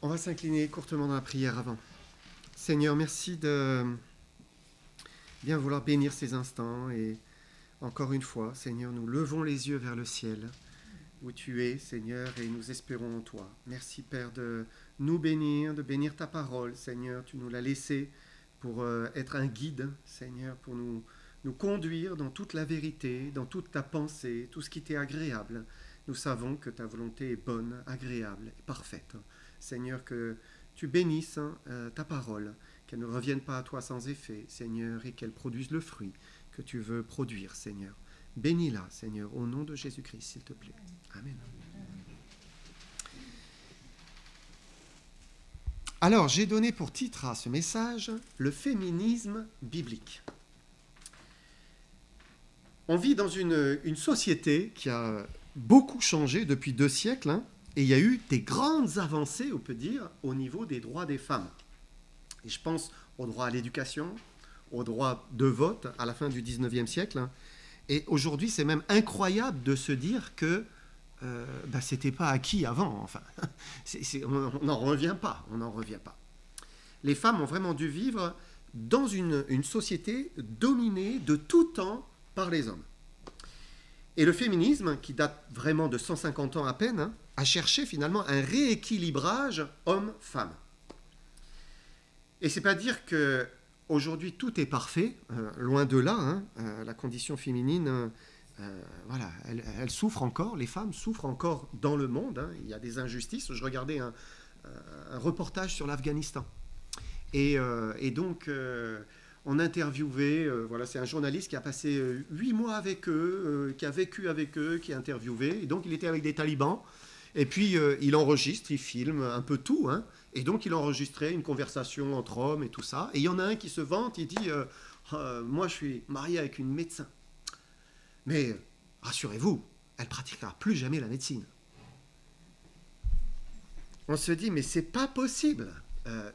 On va s'incliner courtement dans la prière avant. Seigneur, merci de bien vouloir bénir ces instants. Et encore une fois, Seigneur, nous levons les yeux vers le ciel, où tu es, Seigneur, et nous espérons en toi. Merci, Père, de nous bénir, de bénir ta parole, Seigneur. Tu nous l'as laissée pour être un guide, Seigneur, pour nous conduire dans toute la vérité, dans toute ta pensée, tout ce qui t'est agréable. Nous savons que ta volonté est bonne, agréable et parfaite. Seigneur, que tu bénisses ta parole, qu'elle ne revienne pas à toi sans effet, Seigneur, et qu'elle produise le fruit que tu veux produire, Seigneur. Bénis-la, Seigneur, au nom de Jésus-Christ, s'il te plaît. Amen. Alors, j'ai donné pour titre à ce message « Le féminisme biblique ». On vit dans une société qui a beaucoup changé depuis 2 siècles, et il y a eu des grandes avancées, on peut dire, au niveau des droits des femmes. Et je pense au droit à l'éducation, au droit de vote à la fin du 19e siècle. Et aujourd'hui, c'est même incroyable de se dire que c'était pas acquis avant. Enfin, on n'en revient pas. On n'en revient pas. Les femmes ont vraiment dû vivre dans une société dominée de tout temps par les hommes. Et le féminisme, qui date vraiment de 150 ans à peine, a cherché finalement un rééquilibrage homme-femme. Et c'est pas dire que aujourd'hui tout est parfait, loin de là. La condition féminine, elle souffre encore, les femmes souffrent encore dans le monde. Il y a des injustices. Je regardais un reportage sur l'Afghanistan. Et donc, on interviewait, c'est un journaliste qui a passé 8 mois avec eux, qui a vécu avec eux, qui a interviewé. Et donc, il était avec des talibans. Et puis, il enregistre, il filme un peu tout. Et donc, il enregistrait une conversation entre hommes et tout ça. Et il y en a un qui se vante, il dit moi, je suis marié avec une médecin. Mais, rassurez-vous, elle ne pratiquera plus jamais la médecine. On se dit, mais c'est pas possible.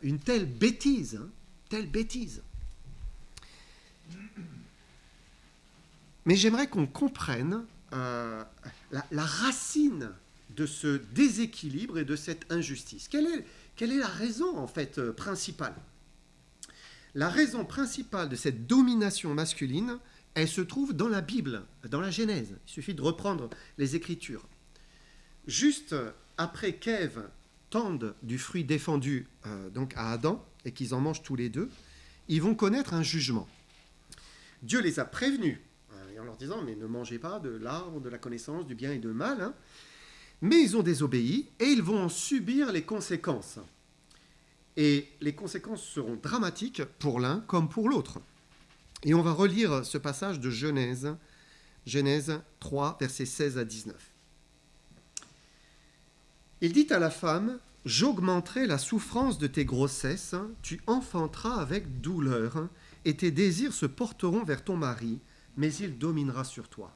Une telle bêtise, telle bêtise. Mais j'aimerais qu'on comprenne la racine de ce déséquilibre et de cette injustice. Quelle est la raison, en fait, principale ? La raison principale de cette domination masculine, elle se trouve dans la Bible, dans la Genèse. Il suffit de reprendre les Écritures. Juste après qu'Ève tende du fruit défendu donc à Adam, et qu'ils en mangent tous les deux, ils vont connaître un jugement. Dieu les a prévenus, en leur disant, mais ne mangez pas de l'arbre de la connaissance du bien et du mal, mais ils ont désobéi et ils vont en subir les conséquences. Et les conséquences seront dramatiques pour l'un comme pour l'autre. Et on va relire ce passage de Genèse 3, versets 16 à 19. Il dit à la femme, « J'augmenterai la souffrance de tes grossesses, tu enfanteras avec douleur, et tes désirs se porteront vers ton mari, mais il dominera sur toi. »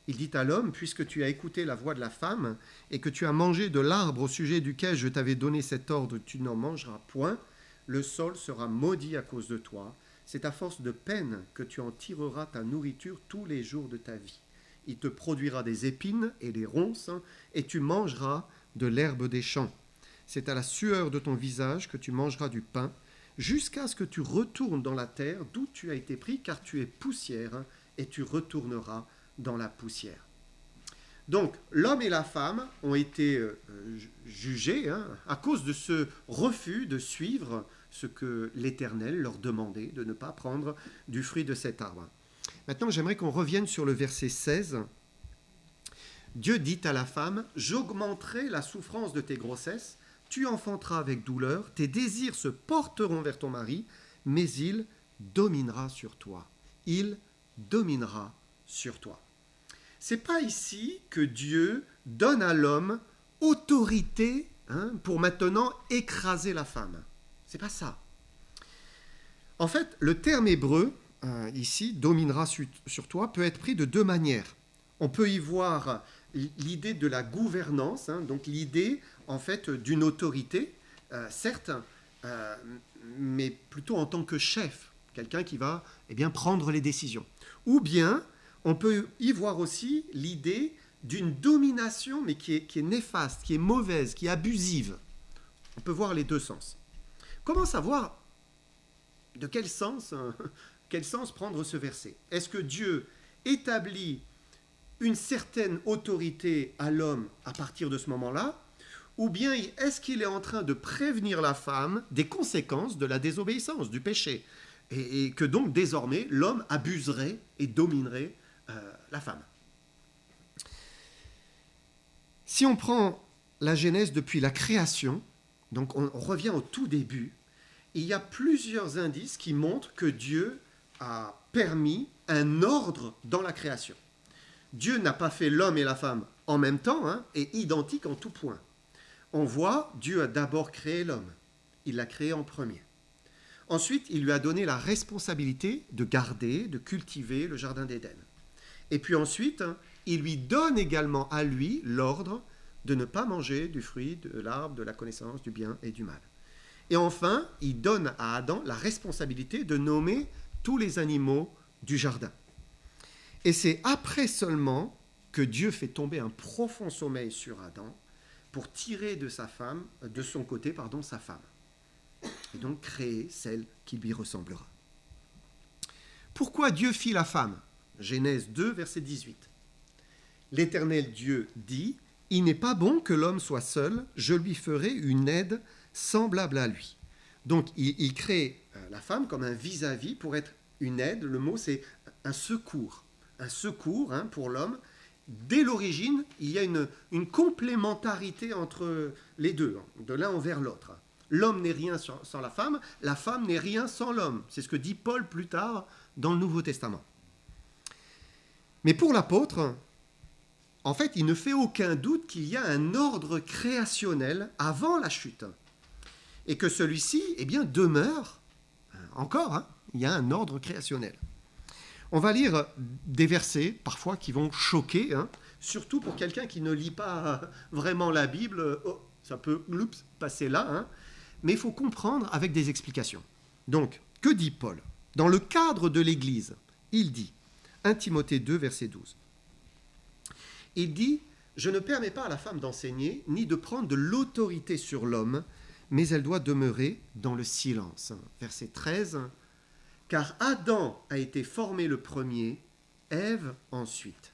Il dit à l'homme, « Puisque tu as écouté la voix de la femme, et que tu as mangé de l'arbre au sujet duquel je t'avais donné cet ordre, tu n'en mangeras point, le sol sera maudit à cause de toi. C'est à force de peine que tu en tireras ta nourriture tous les jours de ta vie. Il te produira des épines et des ronces, et tu mangeras de l'herbe des champs. C'est à la sueur de ton visage que tu mangeras du pain, jusqu'à ce que tu retournes dans la terre d'où tu as été pris, car tu es poussière, et tu retourneras dans la poussière. » Donc, l'homme et la femme ont été jugés à cause de ce refus de suivre ce que l'Éternel leur demandait, de ne pas prendre du fruit de cet arbre. Maintenant, j'aimerais qu'on revienne sur le verset 16. Dieu dit à la femme, « J'augmenterai la souffrance de tes grossesses, tu enfanteras avec douleur, tes désirs se porteront vers ton mari, mais il dominera sur toi. » Il dominera sur toi. C'est pas ici que Dieu donne à l'homme autorité pour maintenant écraser la femme. C'est pas ça. En fait, le terme hébreu, ici, dominera sur toi, peut être pris de 2 manières. On peut y voir l'idée de la gouvernance, donc l'idée en fait d'une autorité, certes, mais plutôt en tant que chef, quelqu'un qui va prendre les décisions. Ou bien, on peut y voir aussi l'idée d'une domination, mais qui est néfaste, qui est mauvaise, qui est abusive. On peut voir les deux sens. Comment savoir de quel sens prendre ce verset? Est-ce que Dieu établit une certaine autorité à l'homme à partir de ce moment-là? Ou bien est-ce qu'il est en train de prévenir la femme des conséquences de la désobéissance, du péché? Et que donc désormais l'homme abuserait et dominerait la femme. Si on prend la Genèse depuis la création, donc on revient au tout début, il y a plusieurs indices qui montrent que Dieu a permis un ordre dans la création. Dieu n'a pas fait l'homme et la femme en même temps et identiques en tout point. On voit, Dieu a d'abord créé l'homme. Il l'a créé en premier. Ensuite, il lui a donné la responsabilité de garder, de cultiver le jardin d'Éden. Et puis ensuite, il lui donne également à lui l'ordre de ne pas manger du fruit de l'arbre de la connaissance du bien et du mal. Et enfin, il donne à Adam la responsabilité de nommer tous les animaux du jardin. Et c'est après seulement que Dieu fait tomber un profond sommeil sur Adam pour tirer de son côté, sa femme. Et donc créer celle qui lui ressemblera. Pourquoi Dieu fit la femme? Genèse 2, verset 18. L'Éternel Dieu dit, « Il n'est pas bon que l'homme soit seul, je lui ferai une aide semblable à lui. » Donc il crée la femme comme un vis-à-vis pour être une aide. Le mot c'est un secours. Un secours pour l'homme. Dès l'origine, il y a une complémentarité entre les deux, de l'un envers l'autre. L'homme n'est rien sans la femme n'est rien sans l'homme. C'est ce que dit Paul plus tard dans le Nouveau Testament. Mais pour l'apôtre, en fait, il ne fait aucun doute qu'il y a un ordre créationnel avant la chute. Et que celui-ci, demeure encore. Il y a un ordre créationnel. On va lire des versets, parfois, qui vont choquer, surtout pour quelqu'un qui ne lit pas vraiment la Bible. Oh, ça peut passer là, mais il faut comprendre avec des explications. Donc, que dit Paul? Dans le cadre de l'Église, il dit, 1 Timothée 2, verset 12, il dit « Je ne permets pas à la femme d'enseigner, ni de prendre de l'autorité sur l'homme, mais elle doit demeurer dans le silence. » Verset 13, « Car Adam a été formé le premier, Ève ensuite. »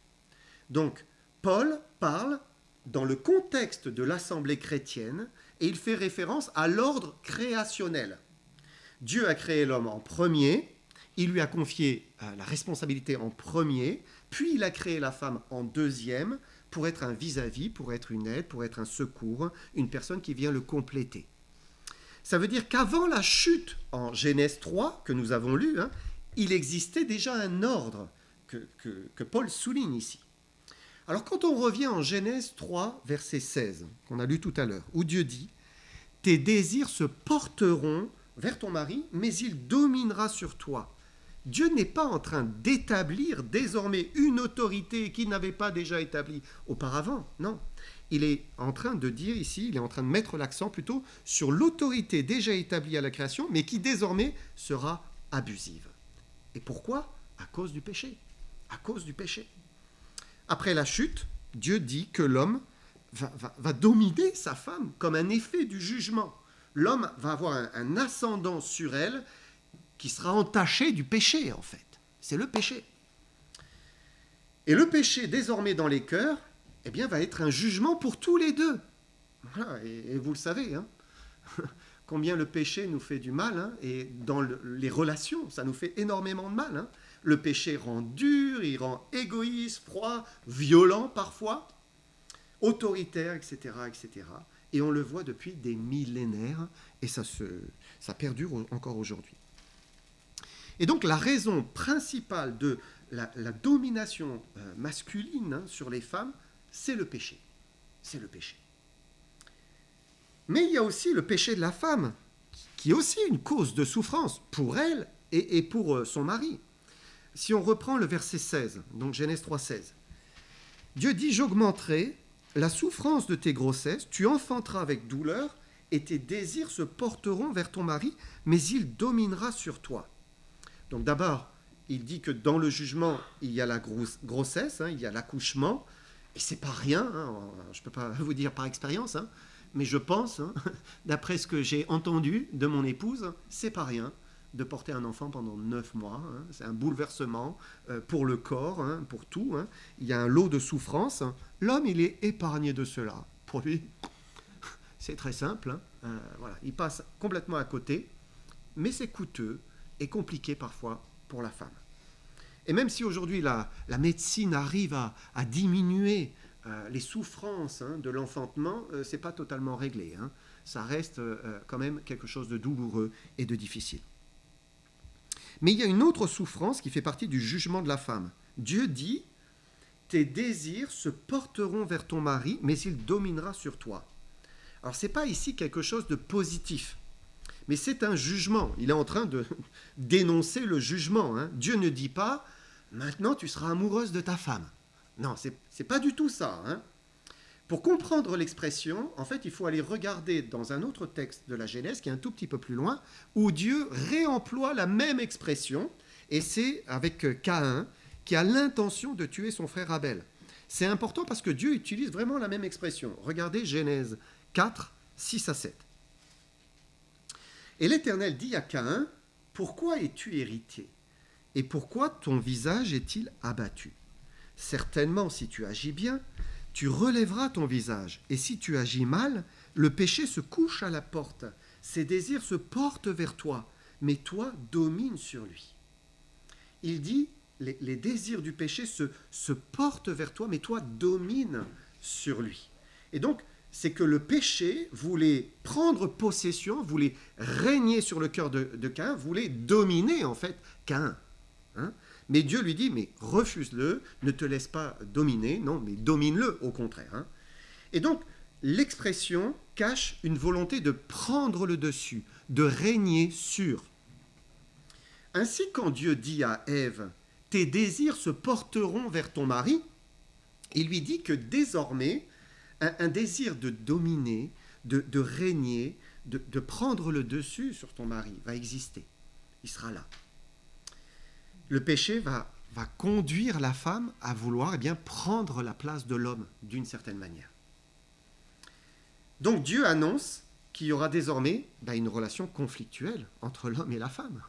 Donc, Paul parle dans le contexte de l'assemblée chrétienne et il fait référence à l'ordre créationnel. Dieu a créé l'homme en premier, il lui a confié la responsabilité en premier, puis il a créé la femme en deuxième pour être un vis-à-vis, pour être une aide, pour être un secours, une personne qui vient le compléter. Ça veut dire qu'avant la chute en Genèse 3, que nous avons lu, il existait déjà un ordre que Paul souligne ici. Alors quand on revient en Genèse 3, verset 16, qu'on a lu tout à l'heure, où Dieu dit « Tes désirs se porteront vers ton mari, mais il dominera sur toi. » Dieu n'est pas en train d'établir désormais une autorité qu'il n'avait pas déjà établie auparavant, non. Il est en train de dire ici, il est en train de mettre l'accent plutôt sur l'autorité déjà établie à la création, mais qui désormais sera abusive. Et pourquoi? À cause du péché. À cause du péché. Après la chute, Dieu dit que l'homme va dominer sa femme comme un effet du jugement. L'homme va avoir un ascendant sur elle qui sera entaché du péché, en fait. C'est le péché. Et le péché, désormais dans les cœurs, va être un jugement pour tous les deux. Voilà, et vous le savez, combien le péché nous fait du mal, et dans les relations, ça nous fait énormément de mal. Le péché rend dur, il rend égoïste, froid, violent parfois, autoritaire, etc., etc. Et on le voit depuis des millénaires, et ça perdure encore aujourd'hui. Et donc la raison principale de la domination masculine sur les femmes, c'est le péché. C'est le péché. Mais il y a aussi le péché de la femme, qui est aussi une cause de souffrance pour elle et pour son mari. Si on reprend le verset 16, donc Genèse 3, 16, Dieu dit « J'augmenterai la souffrance de tes grossesses, tu enfanteras avec douleur, et tes désirs se porteront vers ton mari, mais il dominera sur toi. » Donc d'abord, il dit que dans le jugement, il y a la grossesse, il y a l'accouchement, et c'est pas rien, je ne peux pas vous dire par expérience, mais je pense, hein, d'après ce que j'ai entendu de mon épouse, c'est pas rien de porter un enfant pendant 9 mois. Hein. C'est un bouleversement pour le corps, hein, pour tout. Hein. Il y a un lot de souffrance. L'homme, il est épargné de cela. Pour lui, c'est très simple. Hein. Voilà. Il passe complètement à côté, mais c'est coûteux et compliqué parfois pour la femme. Et même si aujourd'hui la médecine arrive à diminuer les souffrances de l'enfantement, ce n'est pas totalement réglé. Hein. Ça reste quand même quelque chose de douloureux et de difficile. Mais il y a une autre souffrance qui fait partie du jugement de la femme. Dieu dit, tes désirs se porteront vers ton mari, mais il dominera sur toi. Alors ce n'est pas ici quelque chose de positif, mais c'est un jugement. Il est en train de dénoncer le jugement. Hein. Dieu ne dit pas, maintenant tu seras amoureuse de ta femme. Non, c'est pas du tout ça. Hein. Pour comprendre l'expression, en fait, il faut aller regarder dans un autre texte de la Genèse, qui est un tout petit peu plus loin, où Dieu réemploie la même expression, et c'est avec Caïn, qui a l'intention de tuer son frère Abel. C'est important parce que Dieu utilise vraiment la même expression. Regardez Genèse 4, 6 à 7. Et l'Éternel dit à Caïn, « Pourquoi es-tu hérité? Et pourquoi ton visage est-il abattu? Certainement, si tu agis bien, tu relèveras ton visage. Et si tu agis mal, le péché se couche à la porte. Ses désirs se portent vers toi, mais toi domine sur lui. » Il dit, les désirs du péché se portent vers toi, mais toi domine sur lui. Et donc, c'est que le péché voulait prendre possession, voulait régner sur le cœur de Caïn, voulait dominer en fait Caïn. Hein? Mais Dieu lui dit, mais refuse-le, ne te laisse pas dominer, non, mais domine-le au contraire. Hein. Et donc, l'expression cache une volonté de prendre le dessus, de régner sur. Ainsi, quand Dieu dit à Ève, tes désirs se porteront vers ton mari, il lui dit que désormais, un désir de dominer, de régner, de prendre le dessus sur ton mari va exister. Il sera là. Le péché va conduire la femme à vouloir prendre la place de l'homme d'une certaine manière. Donc Dieu annonce qu'il y aura désormais une relation conflictuelle entre l'homme et la femme.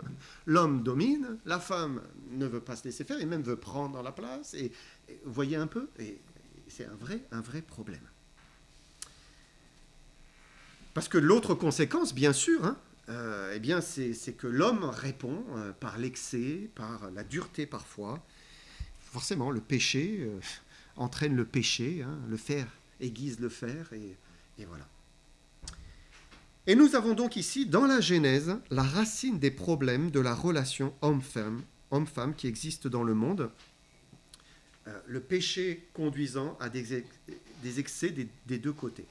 L'homme domine, la femme ne veut pas se laisser faire et même veut prendre la place. Et vous voyez un peu, et c'est un vrai problème. Parce que l'autre conséquence, bien sûr, c'est que l'homme répond par l'excès, par la dureté parfois. Forcément, le péché entraîne le péché, hein, le fer aiguise le fer, et voilà. Et nous avons donc ici, dans la Genèse, la racine des problèmes de la relation homme-femme qui existe dans le monde. Le péché conduisant à des excès des deux côtés.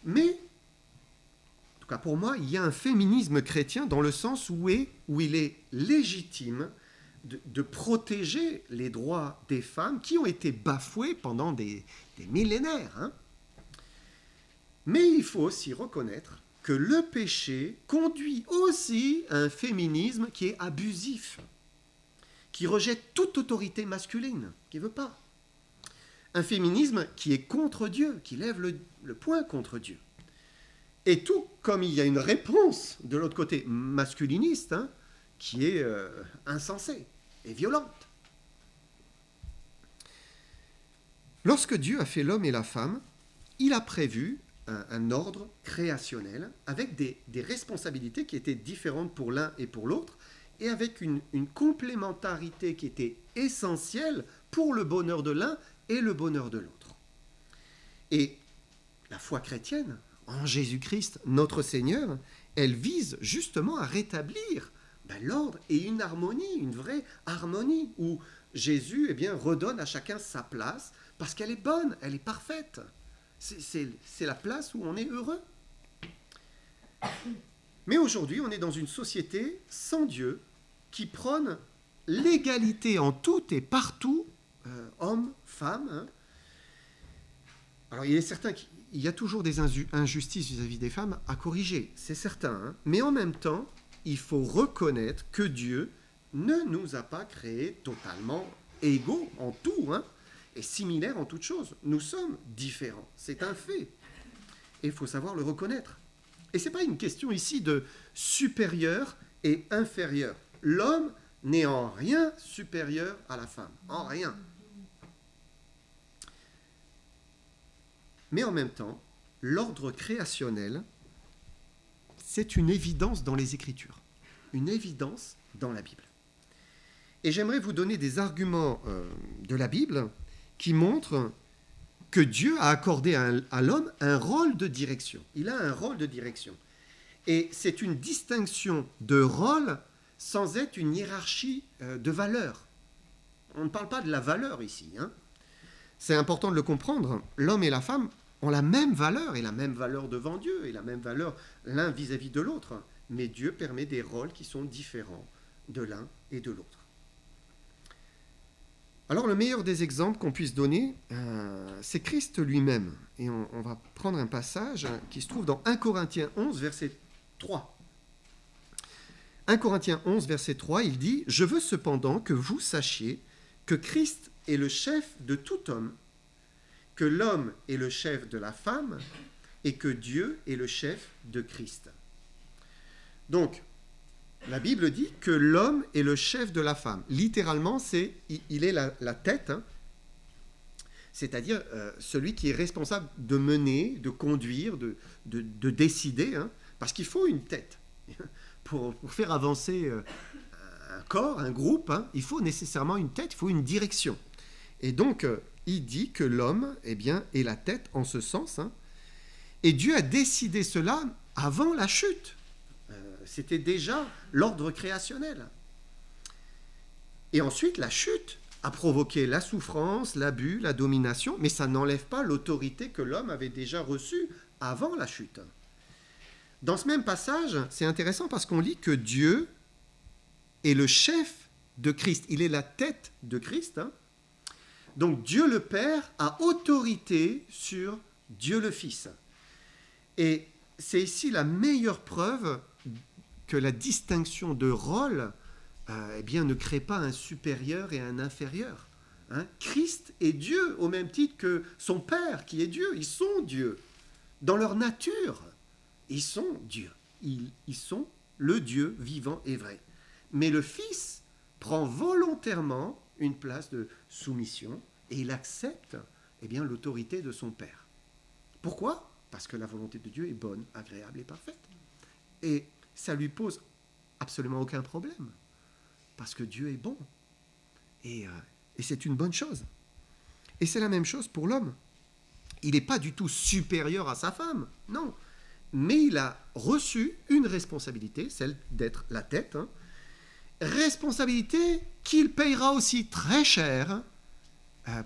Mais, en tout cas pour moi, il y a un féminisme chrétien dans le sens où il est légitime de protéger les droits des femmes qui ont été bafoués pendant des millénaires. Hein. Mais il faut aussi reconnaître que le péché conduit aussi à un féminisme qui est abusif, qui rejette toute autorité masculine, qui ne veut pas. Un féminisme qui est contre Dieu, qui lève le poing contre Dieu. Et tout comme il y a une réponse de l'autre côté masculiniste, hein, qui est insensée et violente. Lorsque Dieu a fait l'homme et la femme, il a prévu un ordre créationnel avec des responsabilités qui étaient différentes pour l'un et pour l'autre, et avec une complémentarité qui était essentielle pour le bonheur de l'un et le bonheur de l'autre. Et la foi chrétienne, en Jésus-Christ, notre Seigneur, elle vise justement à rétablir l'ordre et une harmonie, une vraie harmonie, où Jésus redonne à chacun sa place, parce qu'elle est bonne, elle est parfaite. C'est la place où on est heureux. Mais aujourd'hui, on est dans une société sans Dieu, qui prône l'égalité en tout et partout, hommes, femmes. Hein. Alors il est certain qu'il y a toujours des injustices vis-à-vis des femmes à corriger, c'est certain. Hein. Mais en même temps, il faut reconnaître que Dieu ne nous a pas créés totalement égaux en tout, hein, et similaires en toutes choses. Nous sommes différents, c'est un fait. et il faut savoir le reconnaître. Et ce n'est pas une question ici de supérieur et inférieur. L'homme n'est en rien supérieur à la femme, en rien. Mais en même temps, l'ordre créationnel, c'est une évidence dans les Écritures, une évidence dans la Bible. Et j'aimerais vous donner des arguments de la Bible qui montrent que Dieu a accordé à l'homme un rôle de direction. Il a un rôle de direction. Et c'est une distinction de rôle sans être une hiérarchie de valeur. On ne parle pas de la valeur ici. C'est important de le comprendre. L'homme et la femme ont la même valeur, et la même valeur devant Dieu, et la même valeur l'un vis-à-vis de l'autre. Mais Dieu permet des rôles qui sont différents de l'un et de l'autre. Alors le meilleur des exemples qu'on puisse donner, c'est Christ lui-même. Et on va prendre un passage qui se trouve dans 1 Corinthiens 11, verset 3. 1 Corinthiens 11, verset 3, il dit « Je veux cependant que vous sachiez que Christ est le chef de tout homme, que l'homme est le chef de la femme, et que Dieu est le chef de Christ. » Donc, la Bible dit que l'homme est le chef de la femme. Littéralement, il est la tête, c'est-à-dire celui qui est responsable de mener, de conduire, de décider, parce qu'il faut une tête. Pour faire avancer un corps, un groupe, il faut nécessairement une tête, il faut une direction. Et donc, il dit que l'homme est la tête en ce sens. Et Dieu a décidé cela avant la chute. C'était déjà l'ordre créationnel. Et ensuite, la chute a provoqué la souffrance, l'abus, la domination, mais ça n'enlève pas l'autorité que l'homme avait déjà reçue avant la chute. Dans ce même passage, c'est intéressant parce qu'on lit que Dieu est le chef de Christ. Il est la tête de Christ. Donc Dieu le Père a autorité sur Dieu le Fils. Et c'est ici la meilleure preuve que la distinction de rôle ne crée pas un supérieur et un inférieur. Christ est Dieu au même titre que son Père qui est Dieu. Ils sont Dieu. Dans leur nature, ils sont Dieu. Ils sont le Dieu vivant et vrai. Mais le Fils prend volontairement une place de soumission et il accepte l'autorité de son Père. Pourquoi ? Parce que la volonté de Dieu est bonne, agréable et parfaite. Et ça lui pose absolument aucun problème. Parce que Dieu est bon. Et c'est une bonne chose. Et c'est la même chose pour l'homme. Il n'est pas du tout supérieur à sa femme, non. Mais il a reçu une responsabilité, celle d'être la tête. Responsabilité qu'il payera aussi très cher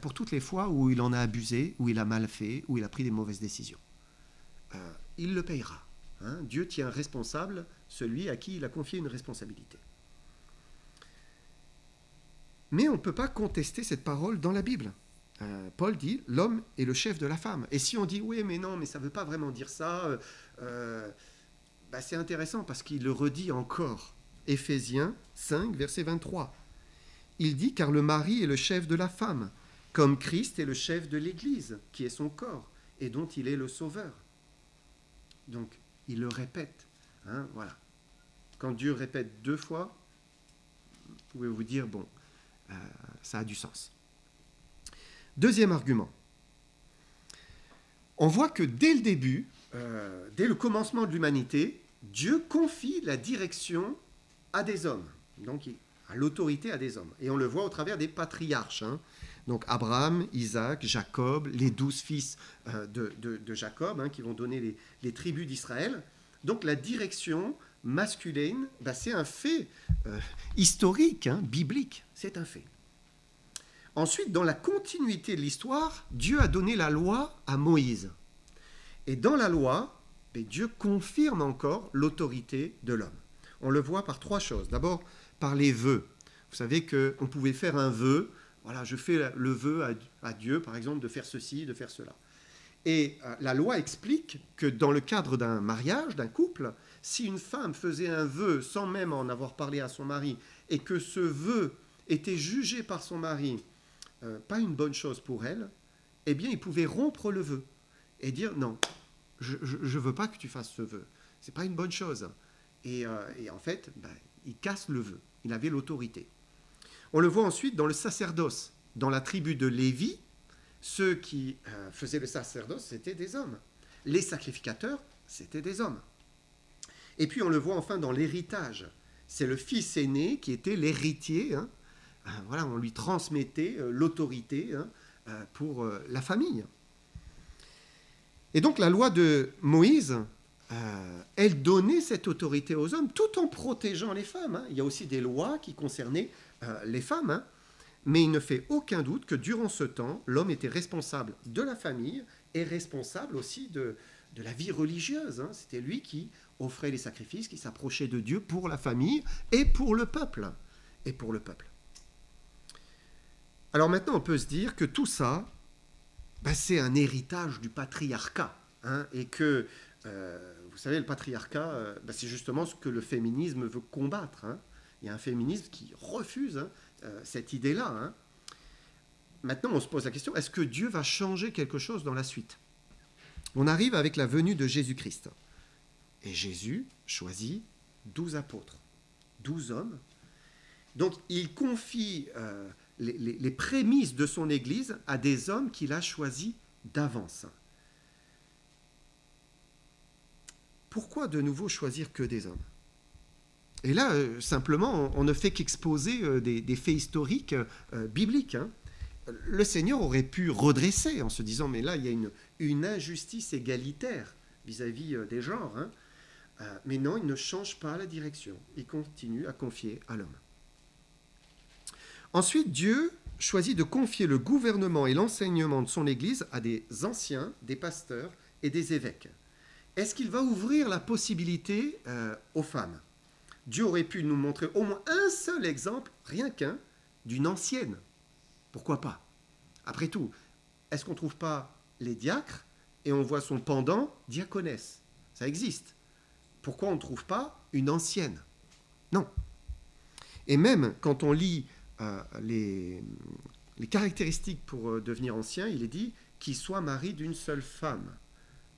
pour toutes les fois où il en a abusé, où il a mal fait, où il a pris des mauvaises décisions. Il le payera. Dieu tient responsable celui à qui il a confié une responsabilité. Mais on ne peut pas contester cette parole dans la Bible. Paul dit, l'homme est le chef de la femme. Et si on dit, oui, mais non, mais ça ne veut pas vraiment dire ça, c'est intéressant parce qu'il le redit encore. Éphésiens 5, verset 23. Il dit, car le mari est le chef de la femme, comme Christ est le chef de l'Église, qui est son corps, et dont il est le sauveur. Donc, il le répète. Voilà. Quand Dieu répète 2 fois, vous pouvez vous dire, ça a du sens. Deuxième argument. On voit que dès le début, dès le commencement de l'humanité, Dieu confie la direction à des hommes, donc à l'autorité à des hommes. Et on le voit au travers des patriarches. Donc Abraham, Isaac, Jacob, les 12 fils de Jacob, qui vont donner les tribus d'Israël. Donc la direction masculine, c'est un fait historique, biblique, c'est un fait. Ensuite, dans la continuité de l'histoire, Dieu a donné la loi à Moïse. Et dans la loi, Dieu confirme encore l'autorité de l'homme. On le voit par 3 choses. D'abord, par les vœux. Vous savez qu'on pouvait faire un vœu. Voilà, je fais le vœu à Dieu, par exemple, de faire ceci, de faire cela. Et la loi explique que dans le cadre d'un mariage, d'un couple, si une femme faisait un vœu sans même en avoir parlé à son mari, et que ce vœu était jugé par son mari pas une bonne chose pour elle, il pouvait rompre le vœu et dire non, je veux pas que tu fasses ce vœu. C'est pas une bonne chose. Et en fait, il casse le vœu. Il avait l'autorité. On le voit ensuite dans le sacerdoce. Dans la tribu de Lévi, ceux qui faisaient le sacerdoce, c'était des hommes. Les sacrificateurs, c'était des hommes. Et puis on le voit enfin dans l'héritage. C'est le fils aîné qui était l'héritier. Voilà, on lui transmettait l'autorité pour la famille. Et donc la loi de Moïse, elle donnait cette autorité aux hommes tout en protégeant les femmes. Il y a aussi des lois qui concernaient les femmes, mais il ne fait aucun doute que durant ce temps, l'homme était responsable de la famille et responsable aussi de la vie religieuse. C'était lui qui offrait les sacrifices, qui s'approchait de Dieu pour la famille et pour le peuple. Alors maintenant, on peut se dire que tout ça, c'est un héritage du patriarcat. Et que, vous savez, le patriarcat, c'est justement ce que le féminisme veut combattre. Il y a un féminisme qui refuse cette idée-là. Maintenant, on se pose la question, est-ce que Dieu va changer quelque chose dans la suite? On arrive avec la venue de Jésus-Christ. Et Jésus choisit 12 apôtres, 12 hommes. Donc, il confie les prémices de son Église à des hommes qu'il a choisis d'avance. Pourquoi de nouveau choisir que des hommes? Et là, simplement, on ne fait qu'exposer des faits historiques bibliques. Le Seigneur aurait pu redresser en se disant, mais là, il y a une injustice égalitaire vis-à-vis des genres. Mais non, il ne change pas la direction. Il continue à confier à l'homme. Ensuite, Dieu choisit de confier le gouvernement et l'enseignement de son Église à des anciens, des pasteurs et des évêques. Est-ce qu'il va ouvrir la possibilité aux femmes? Dieu aurait pu nous montrer au moins un seul exemple, rien qu'un, d'une ancienne. Pourquoi pas? Après tout, est-ce qu'on ne trouve pas les diacres et on voit son pendant diaconesse? Ça existe. Pourquoi on ne trouve pas une ancienne? Non. Et même quand on lit les caractéristiques pour devenir ancien, il est dit qu'il soit mari d'une seule femme.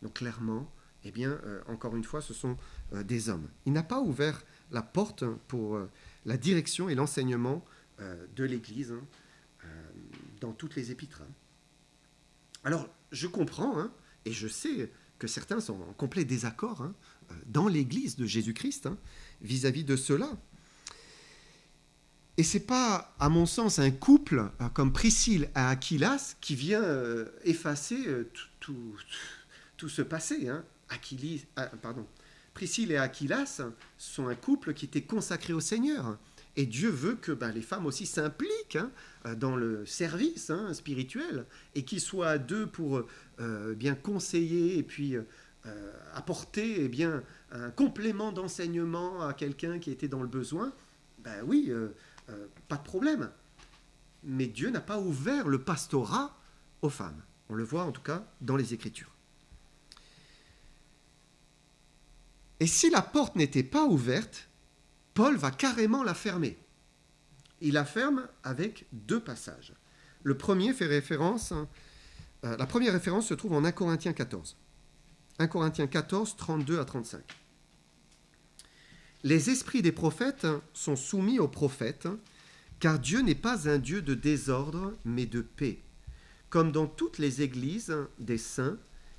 Donc clairement, encore une fois, ce sont des hommes. Il n'a pas ouvert la porte pour la direction et l'enseignement de l'Église dans toutes les épîtres. Alors, je comprends, et je sais que certains sont en complet désaccord dans l'Église de Jésus-Christ vis-à-vis de cela. Et ce n'est pas, à mon sens, un couple comme Priscille et Aquilas qui vient effacer tout ce passé. Priscille et Aquilas sont un couple qui était consacré au Seigneur. Et Dieu veut que les femmes aussi s'impliquent dans le service spirituel et qu'ils soient à deux pour bien conseiller et puis apporter un complément d'enseignement à quelqu'un qui était dans le besoin. Oui, pas de problème. Mais Dieu n'a pas ouvert le pastorat aux femmes. On le voit en tout cas dans les Écritures. Et si la porte n'était pas ouverte, Paul va carrément la fermer. Il la ferme avec 2 passages. Le premier fait référence, la première référence se trouve en 1 Corinthiens 14. 1 Corinthiens 14, 32 à 35. Les esprits des prophètes sont soumis aux prophètes, car Dieu n'est pas un Dieu de désordre, mais de paix. Comme dans toutes les églises des saints,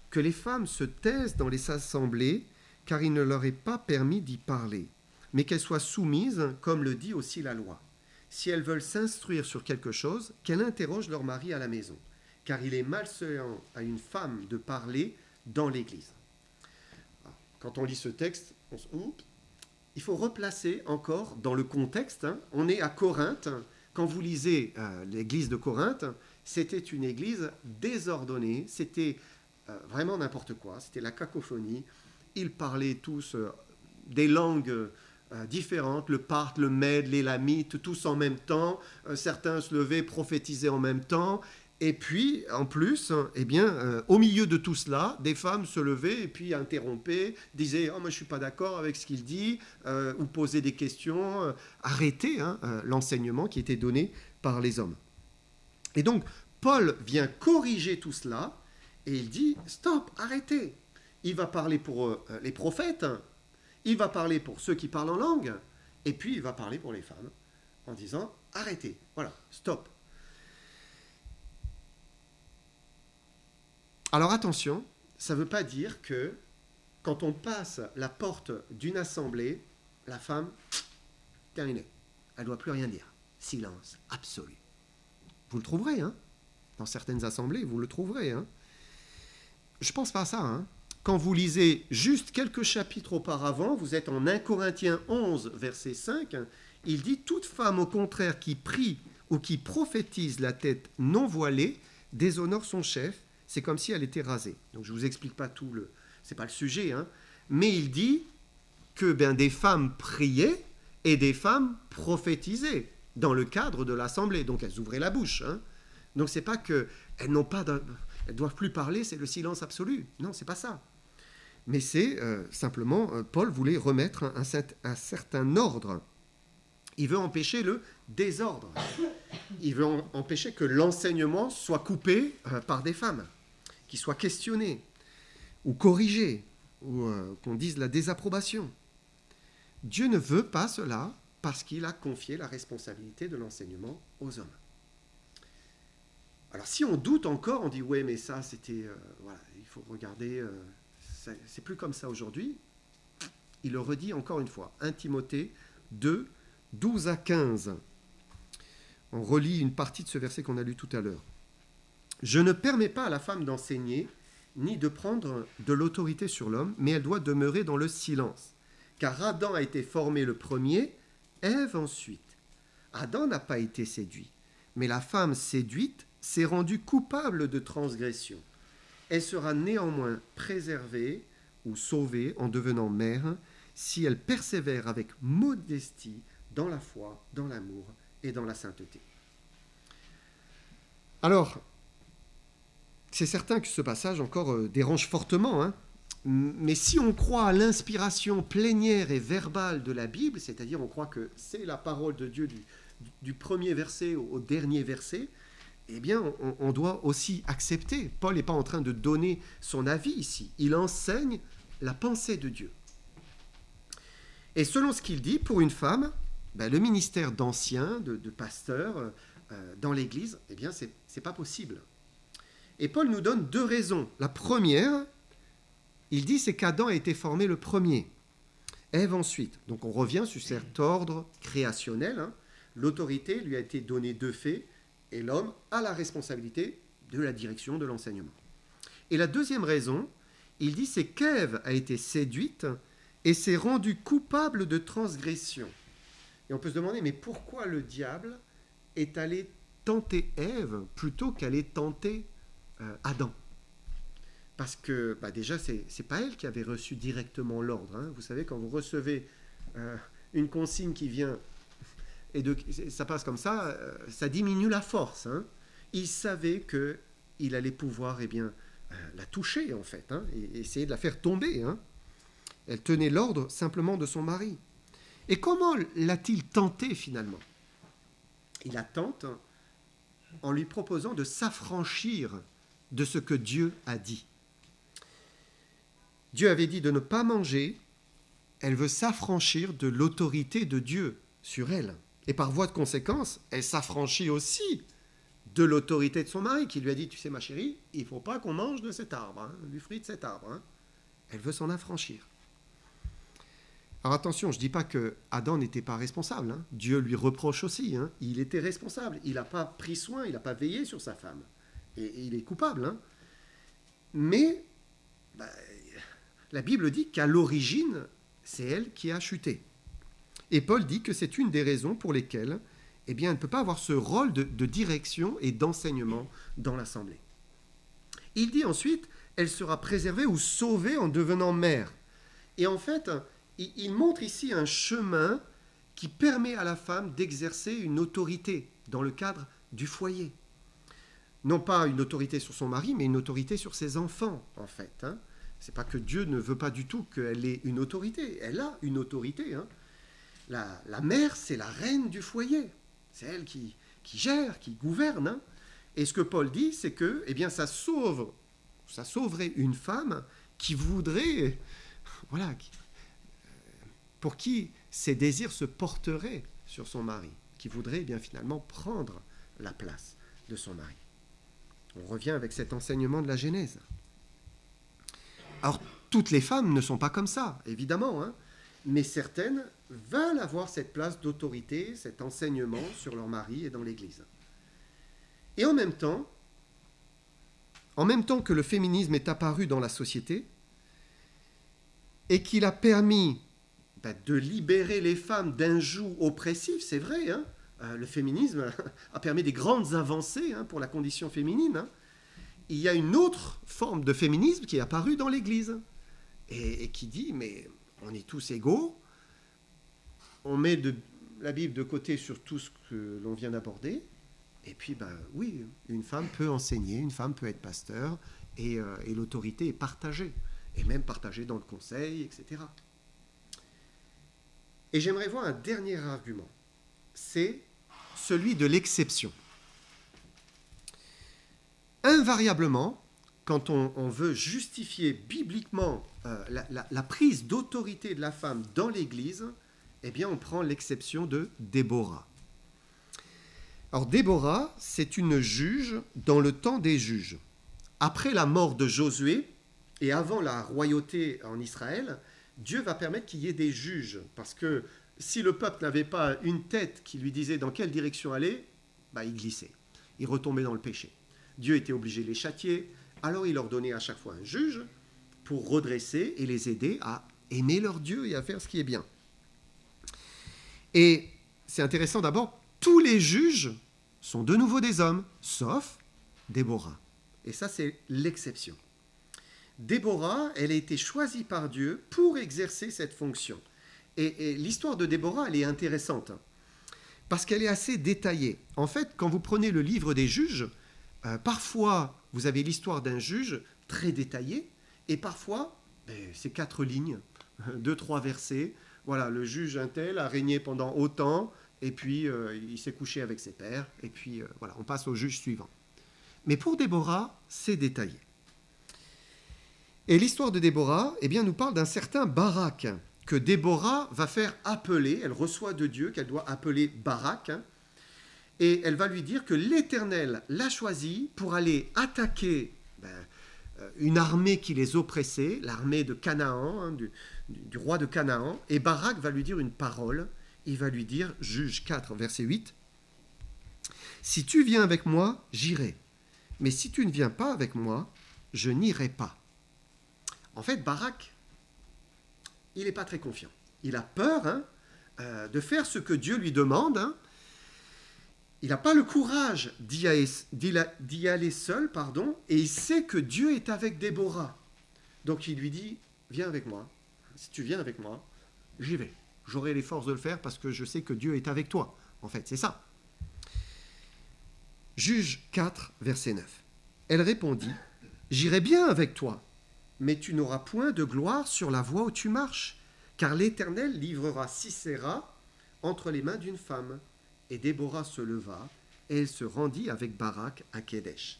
que les femmes se taisent dans les assemblées, car il ne leur est pas permis d'y parler, mais qu'elles soient soumises, comme le dit aussi la loi. Si elles veulent s'instruire sur quelque chose, qu'elles interrogent leur mari à la maison, car il est malséant à une femme de parler dans l'Église. Quand on lit ce texte, il faut replacer encore dans le contexte. On est à Corinthe. Quand vous lisez l'Église de Corinthe, c'était une église désordonnée, c'était vraiment n'importe quoi, c'était la cacophonie. Ils parlaient tous des langues différentes, le parthe, le mède, l'élamite, tous en même temps. Certains se levaient, prophétisaient en même temps. Et puis, en plus, au milieu de tout cela, des femmes se levaient et puis interrompaient, disaient « Oh, moi, je ne suis pas d'accord avec ce qu'il dit ou posaient des questions, arrêtaient l'enseignement qui était donné par les hommes. Et donc, Paul vient corriger tout cela et il dit « Stop, arrêtez !» il va parler pour les prophètes, il va parler pour ceux qui parlent en langue, et puis il va parler pour les femmes en disant arrêtez, voilà, stop. Alors attention, ça ne veut pas dire que quand on passe la porte d'une assemblée, la femme, terminée, elle ne doit plus rien dire. Silence absolu. Vous le trouverez, hein? Dans certaines assemblées, vous le trouverez. Hein? Je ne pense pas à ça. Hein? Quand vous lisez juste quelques chapitres auparavant, vous êtes en 1 Corinthiens 11, verset 5, il dit « Toute femme, au contraire, qui prie ou qui prophétise la tête non voilée, déshonore son chef, c'est comme si elle était rasée. » Donc je ne vous explique pas tout le... Ce n'est pas le sujet, hein? Mais il dit que des femmes priaient et des femmes prophétisaient dans le cadre de l'assemblée. Donc elles ouvraient la bouche. Hein? Donc c'est pas qu'elles n'ont pas... Elles doivent plus parler, c'est le silence absolu. Non, c'est pas ça. Mais c'est simplement, Paul voulait remettre un certain ordre. Il veut empêcher le désordre. Il veut empêcher que l'enseignement soit coupé par des femmes, qu'il soit questionné, ou corrigé, ou qu'on dise la désapprobation. Dieu ne veut pas cela parce qu'il a confié la responsabilité de l'enseignement aux hommes. Alors si on doute encore, on dit ouais mais ça c'était, voilà, il faut regarder, c'est plus comme ça aujourd'hui. Il le redit encore une fois, 1 Timothée 2, 12 à 15. On relit une partie de ce verset qu'on a lu tout à l'heure. « Je ne permets pas à la femme d'enseigner, ni de prendre de l'autorité sur l'homme, mais elle doit demeurer dans le silence. Car Adam a été formé le premier, Ève ensuite. Adam n'a pas été séduit, mais la femme séduite s'est rendue coupable de transgression. Elle sera néanmoins préservée ou sauvée en devenant mère si elle persévère avec modestie dans la foi, dans l'amour et dans la sainteté. » Alors, c'est certain que ce passage encore dérange fortement, hein, mais si on croit à l'inspiration plénière et verbale de la Bible, c'est-à-dire on croit que c'est la parole de Dieu du premier verset au dernier verset, eh bien, on doit aussi accepter. Paul n'est pas en train de donner son avis ici. Il enseigne la pensée de Dieu. Et selon ce qu'il dit, pour une femme, le ministère d'ancien, de pasteur dans l'Église, eh bien, c'est pas possible. Et Paul nous donne deux raisons. La première, il dit, c'est qu'Adam a été formé le premier. Ève ensuite. Donc on revient sur cet ordre créationnel. Hein. L'autorité lui a été donnée de fait, et l'homme a la responsabilité de la direction de l'enseignement. Et la deuxième raison, il dit, c'est qu'Ève a été séduite et s'est rendue coupable de transgression. Et on peut se demander, mais pourquoi le diable est allé tenter Ève plutôt qu'aller tenter Adam? Parce que déjà, c'est pas elle qui avait reçu directement l'ordre. Hein. Vous savez, quand vous recevez une consigne qui vient et ça passe comme ça, ça diminue la force. Hein. Il savait qu'il allait pouvoir la toucher, en fait, hein, et essayer de la faire tomber. Hein. Elle tenait l'ordre simplement de son mari. Et comment l'a-t-il tenté finalement? Il la tente en lui proposant de s'affranchir de ce que Dieu a dit. Dieu avait dit de ne pas manger, elle veut s'affranchir de l'autorité de Dieu sur elle. Et par voie de conséquence, elle s'affranchit aussi de l'autorité de son mari qui lui a dit, tu sais ma chérie, il ne faut pas qu'on mange de cet arbre, hein, du fruit de cet arbre. Hein. Elle veut s'en affranchir. Alors attention, je ne dis pas que Adam n'était pas responsable. Hein. Dieu lui reproche aussi. Hein. Il était responsable. Il n'a pas pris soin, il n'a pas veillé sur sa femme. Et il est coupable. Hein. Mais la Bible dit qu'à l'origine, c'est elle qui a chuté. Et Paul dit que c'est une des raisons pour lesquelles elle ne peut pas avoir ce rôle de direction et d'enseignement dans l'assemblée. Il dit ensuite, elle sera préservée ou sauvée en devenant mère. Et en fait, il montre ici un chemin qui permet à la femme d'exercer une autorité dans le cadre du foyer. Non pas une autorité sur son mari, mais une autorité sur ses enfants, en fait. Hein. Ce n'est pas que Dieu ne veut pas du tout qu'elle ait une autorité. Elle a une autorité. Hein. La mère, c'est la reine du foyer. C'est elle qui gère, qui gouverne. Hein. Et ce que Paul dit, c'est que ça sauverait une femme qui voudrait, voilà, pour qui ses désirs se porteraient sur son mari, qui voudrait bien finalement prendre la place de son mari. On revient avec cet enseignement de la Genèse. Alors, toutes les femmes ne sont pas comme ça, évidemment, hein, mais certaines veulent avoir cette place d'autorité, cet enseignement sur leur mari et dans l'Église. Et en même temps que le féminisme est apparu dans la société et qu'il a permis de libérer les femmes d'un joug oppressif, c'est vrai, hein, le féminisme a permis des grandes avancées pour la condition féminine, hein. Il y a une autre forme de féminisme qui est apparue dans l'Église et qui dit, mais on est tous égaux, on met la Bible de côté sur tout ce que l'on vient d'aborder, et puis, oui, une femme peut enseigner, une femme peut être pasteur, et l'autorité est partagée, et même partagée dans le conseil, etc. Et j'aimerais voir un dernier argument, c'est celui de l'exception. Invariablement, quand on veut justifier bibliquement la prise d'autorité de la femme dans l'Église, eh bien, on prend l'exception de Déborah. Alors, Déborah, c'est une juge dans le temps des juges. Après la mort de Josué et avant la royauté en Israël, Dieu va permettre qu'il y ait des juges, parce que si le peuple n'avait pas une tête qui lui disait dans quelle direction aller, il glissait, il retombait dans le péché. Dieu était obligé de les châtier, alors il leur donnait à chaque fois un juge pour redresser et les aider à aimer leur Dieu et à faire ce qui est bien. Et c'est intéressant d'abord, tous les juges sont de nouveau des hommes, sauf Déborah. Et ça, c'est l'exception. Déborah, elle a été choisie par Dieu pour exercer cette fonction. Et l'histoire de Déborah, elle est intéressante, parce qu'elle est assez détaillée. En fait, quand vous prenez le livre des juges, parfois, vous avez l'histoire d'un juge très détaillée, et parfois, c'est 4 lignes, 2-3 versets. Voilà, le juge un tel a régné pendant autant, et puis il s'est couché avec ses pères, et puis voilà, on passe au juge suivant. Mais pour Déborah, c'est détaillé. Et l'histoire de Déborah, nous parle d'un certain Barak, que Déborah va faire appeler, elle reçoit de Dieu qu'elle doit appeler Barak, et elle va lui dire que l'Éternel l'a choisi pour aller attaquer une armée qui les oppressait, l'armée de Canaan, du roi de Canaan, et Barak va lui dire une parole, il va lui dire, Juge 4, verset 8, « Si tu viens avec moi, j'irai, mais si tu ne viens pas avec moi, je n'irai pas. » En fait, Barak, il n'est pas très confiant. Il a peur de faire ce que Dieu lui demande. Il n'a pas le courage d'y aller seul, et il sait que Dieu est avec Déborah. Donc il lui dit, viens avec moi. Si tu viens avec moi, j'y vais. J'aurai les forces de le faire parce que je sais que Dieu est avec toi. En fait, c'est ça. Juge 4, verset 9. Elle répondit, j'irai bien avec toi, mais tu n'auras point de gloire sur la voie où tu marches, car l'Éternel livrera Sisera entre les mains d'une femme. Et Déborah se leva, et elle se rendit avec Barak à Kédesh.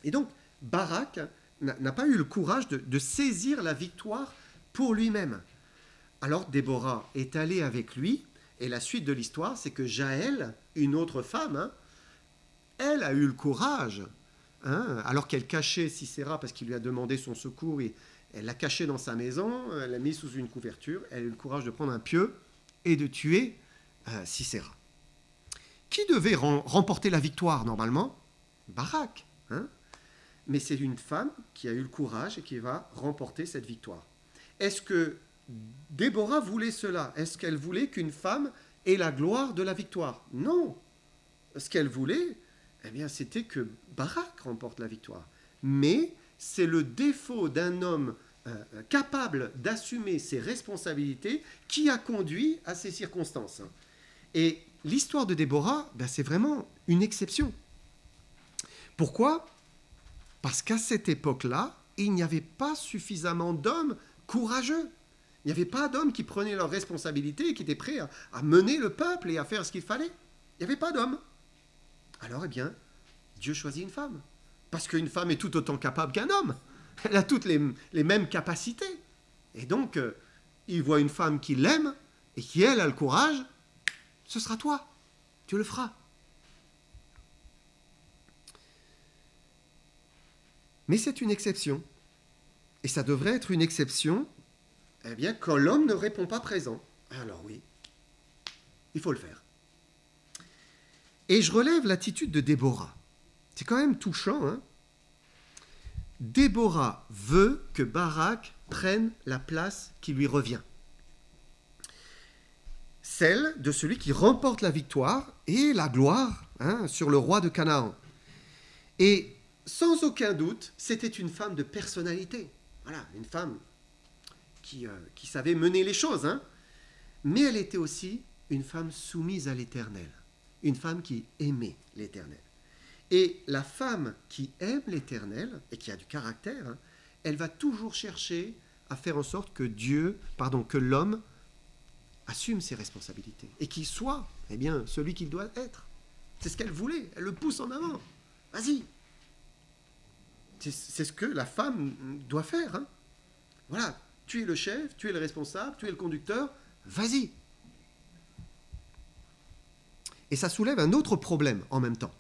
Et donc, Barak n'a pas eu le courage de saisir la victoire pour lui-même. Alors Déborah est allée avec lui, et la suite de l'histoire, c'est que Jaël, une autre femme, elle a eu le courage, alors qu'elle cachait Sisera parce qu'il lui a demandé son secours, et elle l'a caché dans sa maison, elle l'a mis sous une couverture, elle a eu le courage de prendre un pieu et de tuer Sisera. Qui devait remporter la victoire normalement? Barak. Mais c'est une femme qui a eu le courage et qui va remporter cette victoire. Est-ce que Déborah voulait cela? Est-ce qu'elle voulait qu'une femme ait la gloire de la victoire? Non. Ce qu'elle voulait, c'était que Barak remporte la victoire. Mais c'est le défaut d'un homme capable d'assumer ses responsabilités qui a conduit à ces circonstances. Et l'histoire de Déborah, c'est vraiment une exception. Pourquoi? Parce qu'à cette époque-là, il n'y avait pas suffisamment d'hommes courageux. Il n'y avait pas d'hommes qui prenaient leurs responsabilités et qui étaient prêts à mener le peuple et à faire ce qu'il fallait. Il n'y avait pas d'hommes. Alors, Dieu choisit une femme. Parce qu'une femme est tout autant capable qu'un homme. Elle a toutes les mêmes capacités. Et donc, il voit une femme qui l'aime et qui, elle, a le courage. Ce sera toi. Tu le feras. Mais c'est une exception. Et ça devrait être une exception, eh bien, quand l'homme ne répond pas présent. Alors oui, il faut le faire. Et je relève l'attitude de Déborah. C'est quand même touchant, hein. Déborah veut que Barak prenne la place qui lui revient. Celle de celui qui remporte la victoire et la gloire, hein, sur le roi de Canaan. Et sans aucun doute, c'était une femme de personnalité. Voilà, une femme qui savait mener les choses, hein. Mais elle était aussi une femme soumise à l'Éternel, une femme qui aimait l'Éternel. Et la femme qui aime l'Éternel et qui a du caractère, hein, elle va toujours chercher à faire en sorte que que l'homme assume ses responsabilités et qu'il soit, eh bien, celui qu'il doit être. C'est ce qu'elle voulait. Elle le pousse en avant. Vas-y. C'est ce que la femme doit faire, hein. Voilà. Tu es le chef, tu es le responsable, tu es le conducteur. Vas-y. Et ça soulève un autre problème en même temps.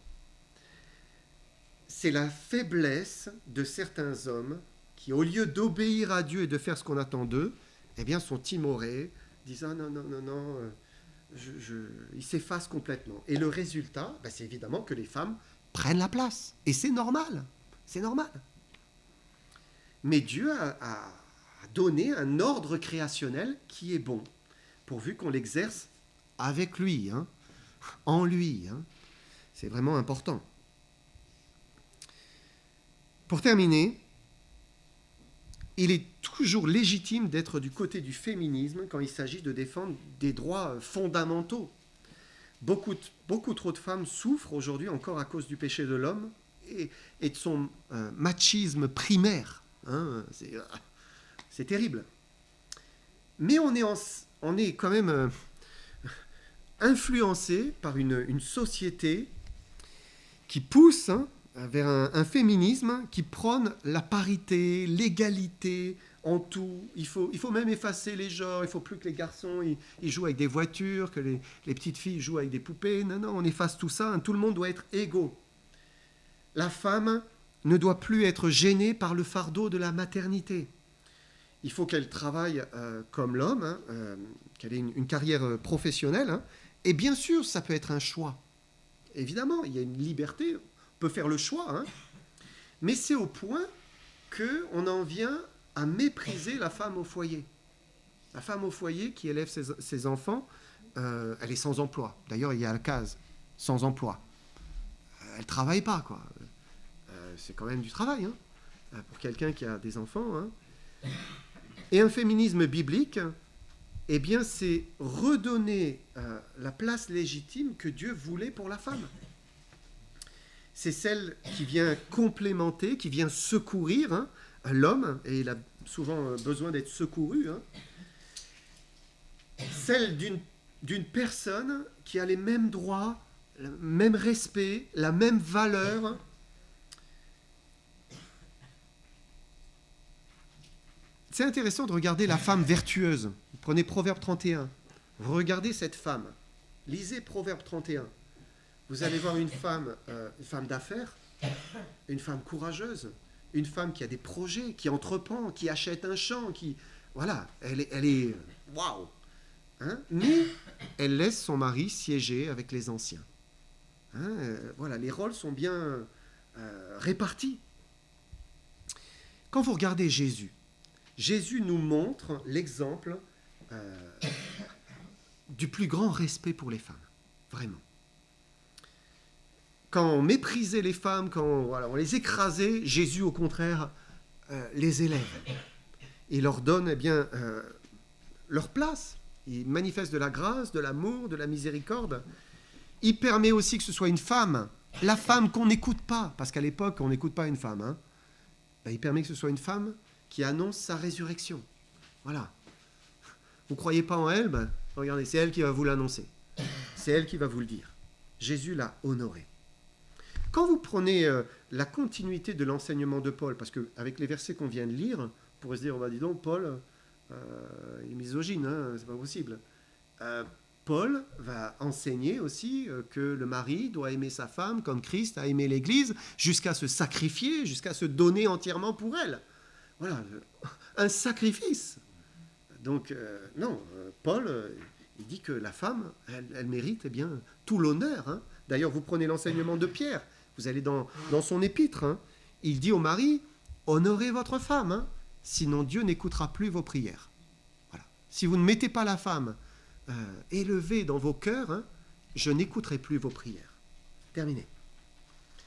C'est la faiblesse de certains hommes qui, au lieu d'obéir à Dieu et de faire ce qu'on attend d'eux, eh bien, sont timorés, disent « Ah non, ils s'effacent complètement. » Et le résultat, c'est évidemment que les femmes prennent la place. Et c'est normal. C'est normal. Mais Dieu a donné un ordre créationnel qui est bon, pourvu qu'on l'exerce avec lui, hein, en lui. Hein. C'est vraiment important. Pour terminer, il est toujours légitime d'être du côté du féminisme quand il s'agit de défendre des droits fondamentaux. Beaucoup trop de femmes souffrent aujourd'hui encore à cause du péché de l'homme et de son machisme primaire. Hein, c'est terrible. Mais on est quand même influencé par une société qui pousse, hein, vers un féminisme qui prône la parité, l'égalité en tout. Il faut même effacer les genres. Il ne faut plus que les garçons ils jouent avec des voitures, que les petites filles jouent avec des poupées. Non, on efface tout ça. Hein. Tout le monde doit être égaux. La femme ne doit plus être gênée par le fardeau de la maternité. Il faut qu'elle travaille comme l'homme, hein, qu'elle ait une carrière professionnelle. Hein. Et bien sûr, ça peut être un choix. Évidemment, il y a une liberté. Peut faire le choix, hein. Mais c'est au point qu'on en vient à mépriser la femme au foyer. La femme au foyer qui élève ses enfants, elle est sans emploi. D'ailleurs, il y a la case, sans emploi. Elle ne travaille pas, quoi. C'est quand même du travail, hein, pour quelqu'un qui a des enfants. Hein. Et un féminisme biblique, eh bien, c'est redonner la place légitime que Dieu voulait pour la femme. C'est celle qui vient complémenter, qui vient secourir, hein, l'homme, et il a souvent besoin d'être secouru. Hein. Celle d'une personne qui a les mêmes droits, le même respect, la même valeur. C'est intéressant de regarder la femme vertueuse. Vous prenez Proverbe 31. Vous regardez cette femme. Lisez Proverbe 31. Vous allez voir une femme d'affaires, une femme courageuse, une femme qui a des projets, qui entreprend, qui achète un champ, voilà, elle est waouh, hein, mais elle laisse son mari siéger avec les anciens. Hein, voilà, les rôles sont bien répartis. Quand vous regardez Jésus nous montre l'exemple du plus grand respect pour les femmes, vraiment. Quand on méprisait les femmes, quand on les écrasait, Jésus, au contraire, les élève. Il leur donne leur place. Il manifeste de la grâce, de l'amour, de la miséricorde. Il permet aussi que ce soit une femme, la femme qu'on n'écoute pas, parce qu'à l'époque, on n'écoute pas une femme. Hein. Il permet que ce soit une femme qui annonce sa résurrection. Voilà. Vous ne croyez pas en elle, regardez, c'est elle qui va vous l'annoncer. C'est elle qui va vous le dire. Jésus l'a honorée. Quand vous prenez la continuité de l'enseignement de Paul, parce qu'avec les versets qu'on vient de lire, on pourrait se dire, oh bah dis donc, Paul, il est misogyne, hein, c'est pas possible. Paul va enseigner aussi que le mari doit aimer sa femme comme Christ a aimé l'Église, jusqu'à se sacrifier, jusqu'à se donner entièrement pour elle. Voilà, un sacrifice. Donc, non, Paul, il dit que la femme, elle mérite eh bien, tout l'honneur. Hein. D'ailleurs, vous prenez l'enseignement de Pierre, vous allez dans son épître, hein, il dit au mari, honorez votre femme, hein, sinon Dieu n'écoutera plus vos prières. Voilà. Si vous ne mettez pas la femme élevée dans vos cœurs, hein, je n'écouterai plus vos prières. Terminé.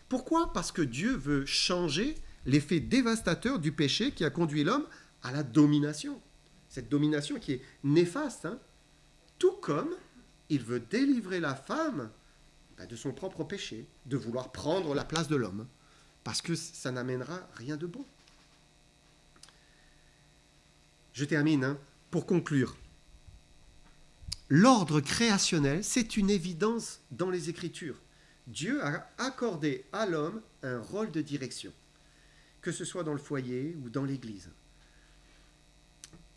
Pourquoi ? Parce que Dieu veut changer l'effet dévastateur du péché qui a conduit l'homme à la domination. Cette domination qui est néfaste, hein, tout comme il veut délivrer la femme de son propre péché, de vouloir prendre la place de l'homme, parce que ça n'amènera rien de bon. Je termine, hein, pour conclure. L'ordre créationnel, c'est une évidence dans les Écritures. Dieu a accordé à l'homme un rôle de direction, que ce soit dans le foyer ou dans l'Église.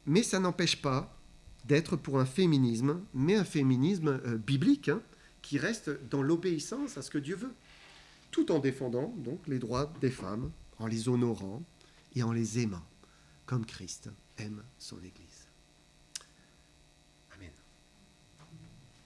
Mais ça n'empêche pas d'être pour un féminisme, mais un féminisme biblique, hein, qui reste dans l'obéissance à ce que Dieu veut, tout en défendant donc les droits des femmes, en les honorant et en les aimant, comme Christ aime son Église.